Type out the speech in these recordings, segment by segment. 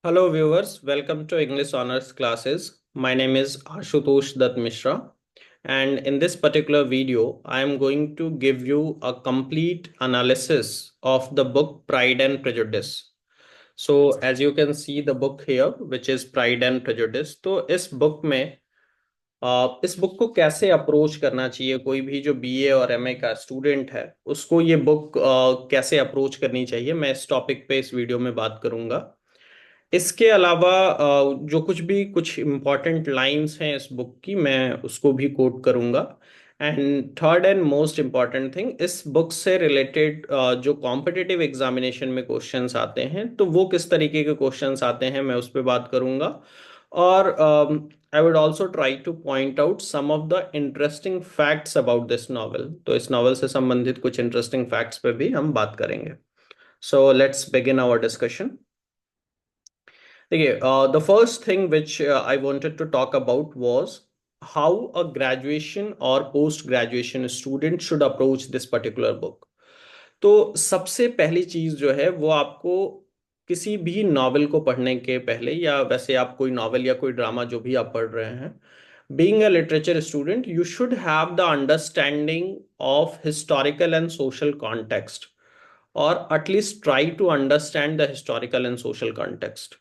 Hello, viewers. Welcome to English Honors classes. My name is Ashutosh Dutt Mishra, and in this particular video, I am going to give you a complete analysis of the book Pride and Prejudice. So, as you can see, the book here, which is Pride and Prejudice. तो इस book को कैसे approach करना चाहिए, कोई भी जो BA और एमए का स्टूडेंट है उसको ये बुक कैसे अप्रोच करनी चाहिए, मैं इस टॉपिक पे इस वीडियो में बात करूंगा। इसके अलावा जो कुछ इम्पॉर्टेंट लाइंस हैं इस बुक की, मैं उसको भी कोट करूंगा। And third and most important thing, इस बुक से रिलेटेड जो कॉम्पिटिटिव एग्जामिनेशन में क्वेश्चंस आते हैं तो वो किस तरीके के क्वेश्चंस आते हैं, मैं उस पर बात करूंगा। और I would also try to point out some of the interesting facts about this novel. तो इस नॉवल से संबंधित कुछ इंटरेस्टिंग फैक्ट्स पे भी हम बात करेंगे। So let's begin our discussion. देखिए, the first thing which I wanted to talk about was how a graduation और post graduation student should approach this particular book. तो सबसे पहली चीज जो है वो आपको किसी भी नॉवेल को पढ़ने के पहले, या वैसे आप कोई नॉवेल या कोई ड्रामा जो भी आप पढ़ रहे हैं, being a literature student you should have the understanding of historical and social context, और at least try to understand the historical and social context.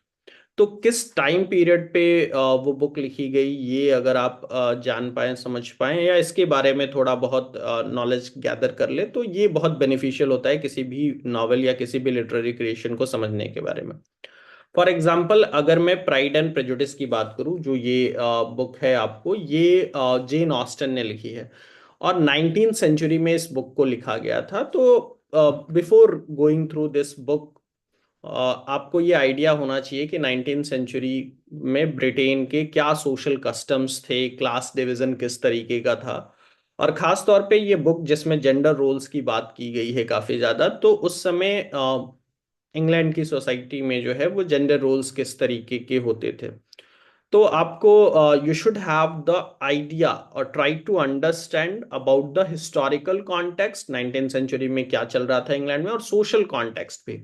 तो किस टाइम पीरियड पे वो बुक लिखी गई, ये अगर आप जान पाए, समझ पाए, या इसके बारे में थोड़ा बहुत नॉलेज गैदर कर ले, तो ये बहुत बेनिफिशियल होता है किसी भी नॉवेल या किसी भी लिटरेरी क्रिएशन को समझने के बारे में। फॉर एग्जाम्पल, अगर मैं प्राइड एंड प्रेजुडिस की बात करूं, जो ये बुक है, आपको ये जेन ऑस्टन ने लिखी है और 19th सेंचुरी में इस बुक को लिखा गया था। तो before going through this book, आपको ये आइडिया होना चाहिए कि 19th सेंचुरी में ब्रिटेन के क्या सोशल कस्टम्स थे, क्लास डिवीजन किस तरीके का था। और खास तौर पे ये बुक जिसमें जेंडर रोल्स की बात की गई है काफी ज्यादा, तो उस समय इंग्लैंड की सोसाइटी में जो है वो जेंडर रोल्स किस तरीके के होते थे। तो आपको you should have the idea और try to understand about the historical context, 19th century में क्या चल रहा था इंग्लैंड में, और सोशल कॉन्टेक्स्ट भी।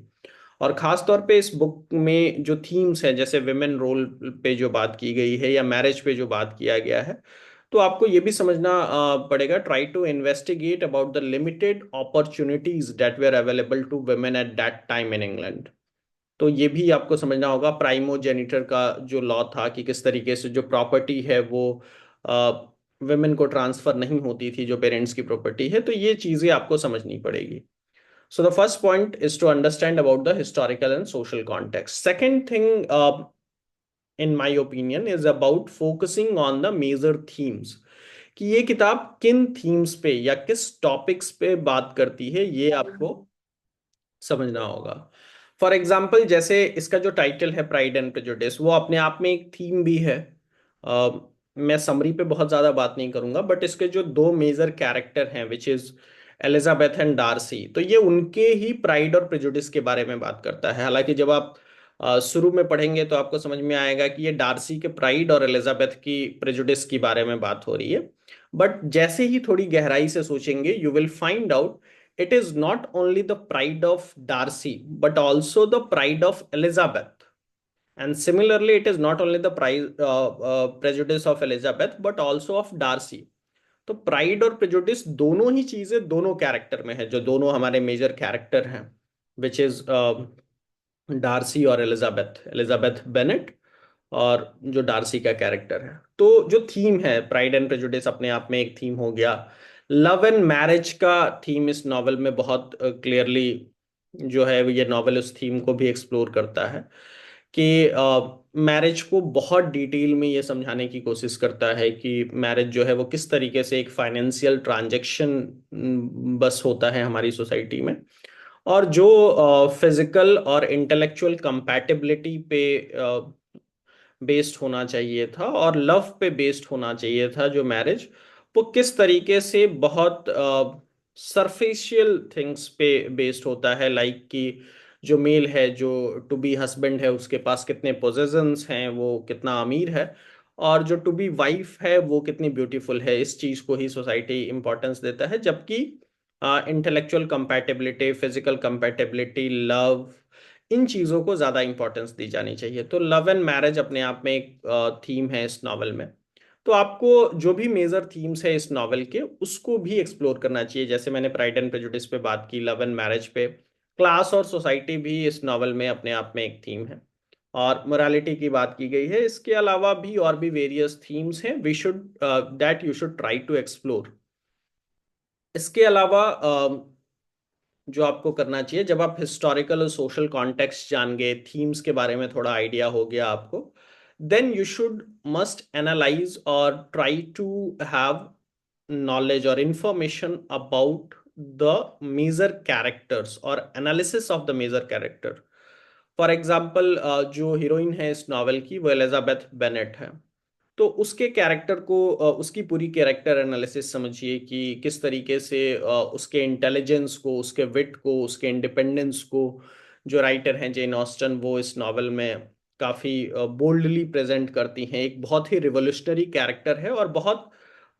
और खास तौर पे इस बुक में जो थीम्स हैं, जैसे विमेन रोल पे जो बात की गई है या मैरिज पे जो बात किया गया है, तो आपको ये भी समझना पड़ेगा। Try to investigate about the limited opportunities that were available to women at that time in England. तो ये भी आपको समझना होगा। प्राइमोजेनिटर का जो लॉ था कि किस तरीके से जो प्रॉपर्टी है वो वुमेन को ट्रांसफर नहीं होती थी, जो पेरेंट्स की प्रॉपर्टी है, तो ये चीजें आपको समझनी पड़ेगी। So the first point is to understand about the historical and social context. Second thing, in my opinion, is about focusing on the major themes. कि ये किताब किन थीम्स पे या किस टॉपिक्स पे बात करती है, ये आपको समझना होगा। फॉर एग्जाम्पल, जैसे इसका जो टाइटल है प्राइड एंड प्रेजुडिस, वो अपने आप में एक थीम भी है। अ, मैं समरी पे बहुत ज्यादा बात नहीं करूंगा, बट इसके जो दो मेजर कैरेक्टर हैं, which is Elizabeth and Darcy, तो ये उनके ही प्राइड और प्रेजुडिस के बारे में बात करता है। हालांकि जब आप शुरू में पढ़ेंगे तो आपको समझ में आएगा कि ये डार्सी के प्राइड और एलिजाबेथ की प्रेजुडिस के बारे में बात हो रही है। बट जैसे ही थोड़ी गहराई से सोचेंगे, you will find out it is not only the pride of Darcy, but also the pride of Elizabeth. And similarly, it is not only the prejudice of Elizabeth, but also of Darcy. तो pride और prejudice दोनों ही चीजें दोनों character में है, जो दोनों हमारे मेजर कैरेक्टर हैं, विच इज डार्सी और एलिजाबेथ, एलिजाबेथ बेनेट, और जो डार्सी का कैरेक्टर है। तो जो थीम है, प्राइड एंड प्रेजुडिस अपने आप में एक थीम हो गया। लव एंड मैरिज का थीम इस नॉवल में बहुत क्लियरली जो है, ये नॉवल उस थीम को भी एक्सप्लोर करता है कि मैरिज को बहुत डिटेल में ये समझाने की कोशिश करता है कि मैरिज जो है वो किस तरीके से एक फाइनेंशियल ट्रांजैक्शन बस होता है हमारी सोसाइटी में, और जो फिजिकल और इंटेलेक्चुअल कंपैटिबिलिटी पे बेस्ड होना चाहिए था और लव पे बेस्ड होना चाहिए था जो मैरिज, वो किस तरीके से बहुत सरफेशियल थिंग्स पे बेस्ड होता है। लाइक कि जो मेल है, जो टू बी हस्बैंड है, उसके पास कितने पोजेशंस हैं, वो कितना अमीर है, और जो टू बी वाइफ है वो कितनी ब्यूटीफुल है। इस चीज को ही सोसाइटी इंपॉर्टेंस देता है, जबकि intellectual compatibility, physical compatibility, love, इन चीज़ों को ज़्यादा इंपॉर्टेंस दी जानी चाहिए। तो लव एंड मैरिज अपने आप में एक थीम है इस नॉवल में। तो आपको जो भी मेजर थीम्स है इस नॉवल के उसको भी एक्सप्लोर करना चाहिए। जैसे मैंने प्राइड एंड प्रेजुडिस पे बात की, लव एंड मैरिज पे, क्लास और सोसाइटी भी इस नॉवल में अपने आप में एक थीम है, और मोरालिटी की बात की गई है। इसके अलावा भी और भी वेरियस थीम्स हैं we should that you should try to explore. इसके अलावा जो आपको करना चाहिए, जब आप हिस्टोरिकल और सोशल कॉन्टेक्स्ट जान गए, थीम्स के बारे में थोड़ा आइडिया हो गया आपको, then you should must analyse और try to have knowledge or information about the major characters और analysis of the major character। For example जो हीरोइन है इस नॉवल की वो एलिजाबेथ बेनेट है। तो उसके कैरेक्टर को उसकी पूरी कैरेक्टर एनालिसिस समझिए कि किस तरीके से उसके इंटेलिजेंस को, उसके विट को, उसके इंडिपेंडेंस को जो राइटर हैं जेन ऑस्टन वो इस नॉवल में काफ़ी बोल्डली प्रेजेंट करती हैं। एक बहुत ही रिवोल्यूशनरी कैरेक्टर है और बहुत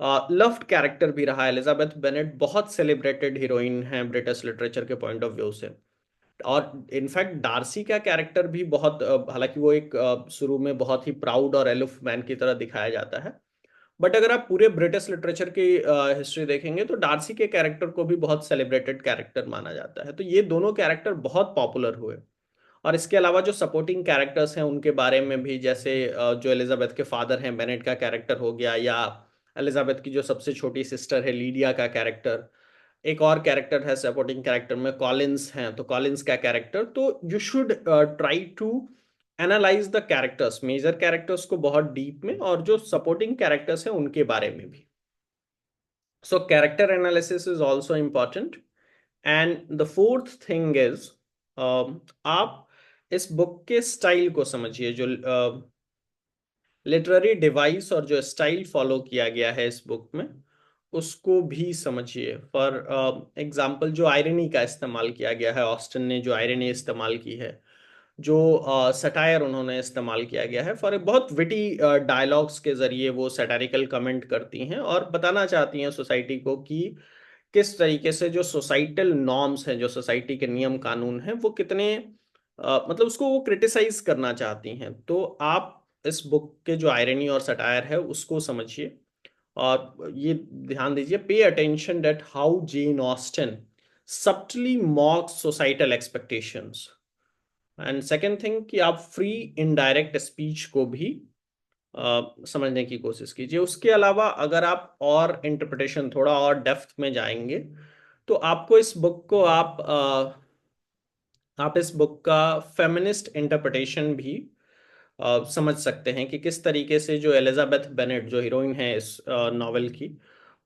लव्ड कैरेक्टर भी रहा है। एलिजाबेथ बेनेट बहुत सेलिब्रेटेड हीरोइन है ब्रिटिश लिटरेचर के पॉइंट ऑफ व्यू से। और इनफैक्ट डार्सी का कैरेक्टर भी बहुत हालांकि वो एक शुरू में बहुत ही प्राउड और एलुफ मैन की तरह दिखाया जाता है, बट अगर आप पूरे ब्रिटिश लिटरेचर की हिस्ट्री देखेंगे तो डार्सी के कैरेक्टर को भी बहुत सेलिब्रेटेड कैरेक्टर माना जाता है। तो ये दोनों कैरेक्टर बहुत पॉपुलर हुए। और इसके अलावा जो सपोर्टिंग कैरेक्टर्स हैं उनके बारे में भी, जैसे जो एलिजाबेथ के फादर हैं बेनेट का कैरेक्टर हो गया, या एलिजाबेथ की जो सबसे छोटी सिस्टर है लीडिया का कैरेक्टर। एक और कैरेक्टर है सपोर्टिंग कैरेक्टर में कॉलिंस हैं, तो कॉलिंस का कैरेक्टर। तो you should try to analyse the characters, major characters को बहुत डीप में, और जो सपोर्टिंग कैरेक्टर्स हैं उनके बारे में भी। So character analysis is also important. And the fourth thing is, आप इस बुक के स्टाइल को समझिए। जो लिटरेरी डिवाइस और जो स्टाइल फॉलो किया गया है इस बुक में उसको भी समझिए। फॉर एग्जाम्पल जो आयरनी का इस्तेमाल किया गया है, ऑस्टन ने जो आयरनी इस्तेमाल की है, जो सटायर उन्होंने इस्तेमाल किया गया है, फॉर बहुत विटी डायलॉग्स के जरिए वो सटारिकल कमेंट करती हैं और बताना चाहती हैं सोसाइटी को कि किस तरीके से जो सोसाइटल नॉर्म्स हैं, जो सोसाइटी के नियम कानून हैं, वो कितने मतलब उसको वो क्रिटिसाइज करना चाहती हैं। तो आप इस बुक के जो आयरनी और सटायर है उसको समझिए। और ये ध्यान दीजिए, pay attention that how Jane Austen subtly mocks societal expectations। And second thing कि आप फ्री इनडायरेक्ट स्पीच को भी समझने की कोशिश कीजिए। उसके अलावा अगर आप और इंटरप्रिटेशन थोड़ा और डेप्थ में जाएंगे तो आपको इस बुक को आप इस बुक का फेमिनिस्ट इंटरप्रिटेशन भी समझ सकते हैं कि किस तरीके से जो एलिजाबेथ बेनेट जो हीरोइन है इस नॉवेल की,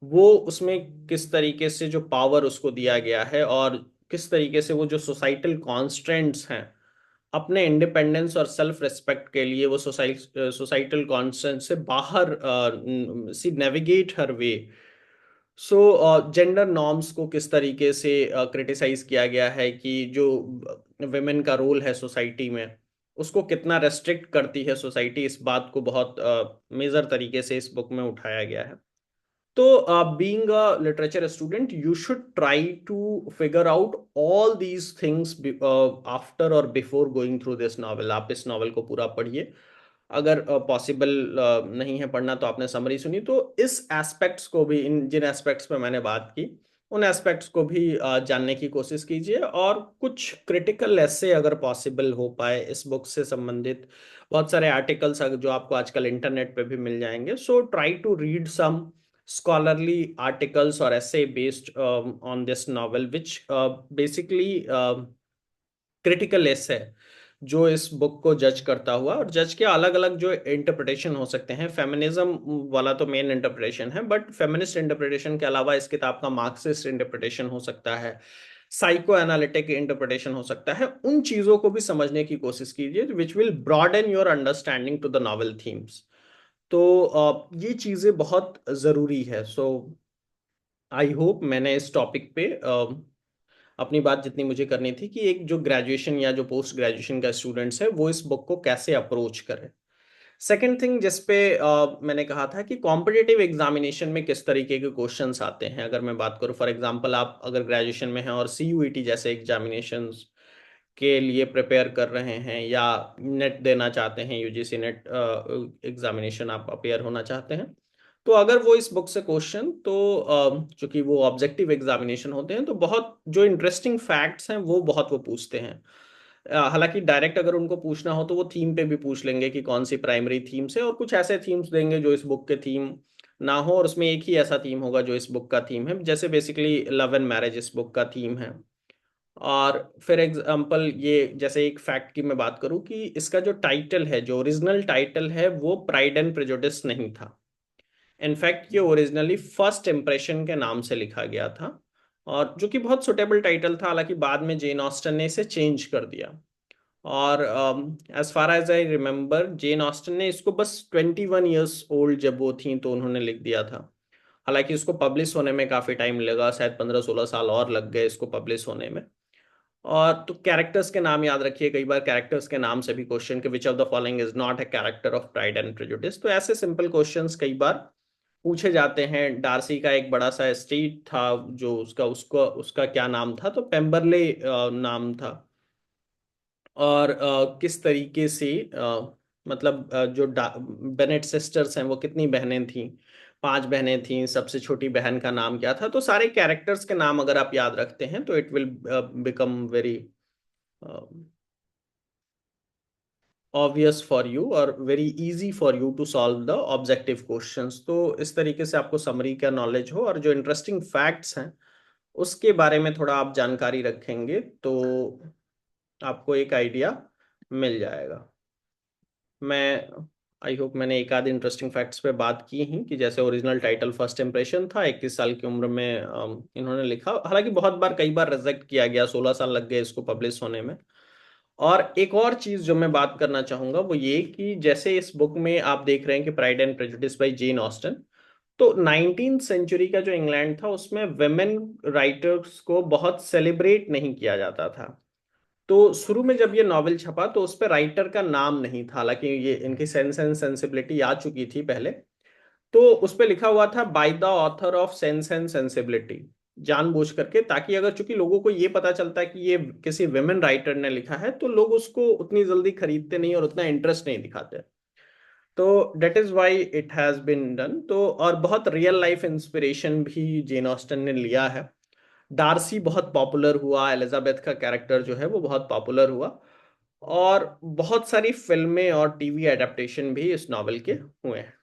वो उसमें किस तरीके से जो पावर उसको दिया गया है और किस तरीके से वो जो सोसाइटल कॉन्स्ट्रेंट्स हैं, अपने इंडिपेंडेंस और सेल्फ रिस्पेक्ट के लिए वो सोसाइटल कॉन्स्टेंट से बाहर सी नेविगेट हर वे। सो जेंडर नॉर्म्स को किस तरीके से क्रिटिसाइज किया गया है कि जो विमेन का रोल है सोसाइटी में उसको कितना रेस्ट्रिक्ट करती है सोसाइटी, इस बात को बहुत मेजर तरीके से इस बुक में उठाया गया है। तो being a literature student you should try to figure out all these things after और before going through this novel. आप इस नॉवेल को पूरा पढ़िए। अगर पॉसिबल नहीं है पढ़ना तो आपने समरी सुनी, तो इस एस्पेक्ट्स को भी, इन जिन एस्पेक्ट्स पे मैंने बात की उन एस्पेक्ट्स को भी जानने की कोशिश कीजिए। और कुछ क्रिटिकल ऐसे अगर पॉसिबल हो पाए इस बुक से संबंधित, बहुत सारे आर्टिकल्स जो आपको आजकल इंटरनेट पे भी मिल जाएंगे, so try to read some scholarly articles or essay based on this novel which basically critical essay जो इस बुक को जज करता हुआ, और जज के अलग अलग जो इंटरप्रिटेशन हो सकते हैं। फेमिनिज्म वाला तो मेन इंटरप्रिटेशन है, बट फेमिनिस्ट इंटरप्रिटेशन के अलावा इस किताब का मार्क्सिस्ट इंटरप्रिटेशन हो सकता है, साइको एनालिटिक इंटरप्रिटेशन हो सकता है। उन चीजों को भी समझने की कोशिश कीजिए which will broaden your understanding to the novel themes. तो ये चीजें बहुत जरूरी है। सो आई होप मैंने इस टॉपिक पे अपनी बात जितनी मुझे करनी थी कि एक जो ग्रेजुएशन या जो पोस्ट ग्रेजुएशन का स्टूडेंट्स है वो इस बुक को कैसे अप्रोच करे। सेकेंड थिंग जिस पे मैंने कहा था कि कॉम्पिटिटिव एग्जामिनेशन में किस तरीके के क्वेश्चंस आते हैं। अगर मैं बात करूं, फॉर एग्जांपल आप अगर ग्रेजुएशन में हैं और सीयूईटी जैसे एग्जामिनेशंस के लिए प्रिपेयर कर रहे हैं या नेट देना चाहते हैं, यूजीसी नेट एग्जामिनेशन आप अपेयर होना चाहते हैं, तो अगर वो इस बुक से क्वेश्चन, तो चूंकि वो ऑब्जेक्टिव एग्जामिनेशन होते हैं तो बहुत जो इंटरेस्टिंग फैक्ट्स हैं वो बहुत वो पूछते हैं। हालांकि डायरेक्ट अगर उनको पूछना हो तो वो थीम पे भी पूछ लेंगे कि कौन सी प्राइमरी थीम्स है, और कुछ ऐसे थीम्स देंगे जो इस बुक के थीम ना हो, और उसमें एक ही ऐसा थीम होगा जो इस बुक का थीम है, जैसे बेसिकली लव एंड मैरिज इस बुक का थीम है। और फिर एग्जाम्पल ये, जैसे एक फैक्ट की मैं बात करूं कि इसका जो टाइटल है, जो ओरिजिनल टाइटल है, वो प्राइड एंड प्रेजुडिस नहीं था। इनफैक्ट ये ओरिजिनली फर्स्ट इम्प्रेशन के नाम से लिखा गया था, और जो कि बहुत सुटेबल टाइटल था, हालांकि बाद में जेन ऑस्टन ने इसे चेंज कर दिया। और as far as I remember, Jane Austen ने इसको बस 21 ईयर्स ओल्ड जब वो थी तो उन्होंने लिख दिया था। हालांकि इसको पब्लिश होने में काफ़ी टाइम लगा, शायद 15-16 साल और लग गए इसको पब्लिश होने में। और तो कैरेक्टर्स के नाम याद रखिए, कई बार कैरेक्टर्स के नाम से भी क्वेश्चन के which of the following is not a character of pride and prejudice, तो ऐसे सिंपल क्वेश्चंस कई बार पूछे जाते हैं। डार्सी का एक बड़ा सा स्टेट था, जो उसका उसका उसका क्या नाम था, तो पेम्बरले नाम था। और किस तरीके से मतलब जो बेनेट सिस्टर्स हैं वो कितनी बहनें थीं, 5 बहनें थीं, सबसे छोटी बहन का नाम क्या था, तो सारे कैरेक्टर्स के नाम अगर आप याद रखते हैं तो it will become very obvious for you और very easy for you to solve the objective questions. तो इस तरीके से आपको समरी का नॉलेज हो और जो इंटरेस्टिंग फैक्ट्स हैं उसके बारे में थोड़ा आप जानकारी रखेंगे तो आपको एक आइडिया मिल जाएगा। मैं आई होप मैंने एक आध इंटरेस्टिंग फैक्ट्स पे बात की ही, कि जैसे ओरिजिनल टाइटल फर्स्ट इम्प्रेशन था, 21 साल की उम्र में इन्होंने लिखा, हालांकि बहुत बार कई बार रिजेक्ट किया गया, 16 साल लग गए इसको पब्लिश होने में। और एक और चीज जो मैं बात करना चाहूंगा वो ये कि जैसे इस बुक में आप देख रहे हैं कि Pride and Prejudice by Jane Austen, तो 19th सेंचुरी का जो इंग्लैंड था उसमें वेमेन राइटर्स को बहुत सेलिब्रेट नहीं किया जाता था। तो शुरू में जब ये नॉवेल छपा तो उस पर राइटर का नाम नहीं था, हालांकि ये इनकी सेंस एंड सेंसिबिलिटी आ चुकी थी पहले। तो उस पर लिखा हुआ था by the author of sense and sensibility, जानबूझ करके, ताकि अगर चूंकि लोगों को ये पता चलता है कि ये किसी विमेन राइटर ने लिखा है तो लोग उसको उतनी जल्दी खरीदते नहीं और उतना इंटरेस्ट नहीं दिखाते। तो that is why it has been done. तो और बहुत रियल लाइफ इंस्पिरेशन भी जेन ऑस्टन ने लिया है। डार्सी बहुत पॉपुलर हुआ, एलिजाबेथ का कैरेक्टर जो है वो बहुत पॉपुलर हुआ, और बहुत सारी फिल्में और टीवी एडेप्टेशन भी इस नॉवेल के हुए हैं।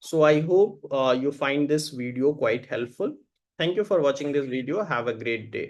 So I hope you find this video quite helpful. Thank you for watching this video. Have a great day.